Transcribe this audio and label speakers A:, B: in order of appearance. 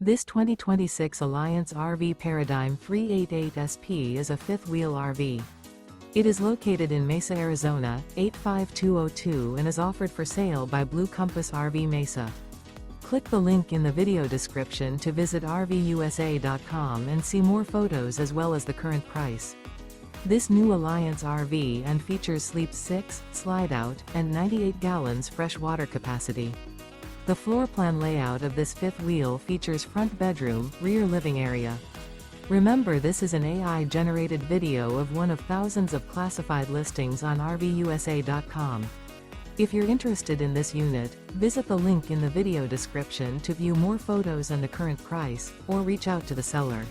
A: This 2026 Alliance RV Paradigm 388SP is a fifth-wheel RV. It is located in Mesa, Arizona, 85202 and is offered for sale by Blue Compass RV Mesa. Click the link in the video description to visit RVUSA.com and see more photos as well as the current price. This new Alliance RV and features sleeps 6, slide-out, and 98 gallons fresh water capacity. The floor plan layout of this fifth wheel features front bedroom, rear living area. Remember, this is an AI-generated video of one of thousands of classified listings on RVUSA.com. If you're interested in this unit, visit the link in the video description to view more photos and the current price, or reach out to the seller.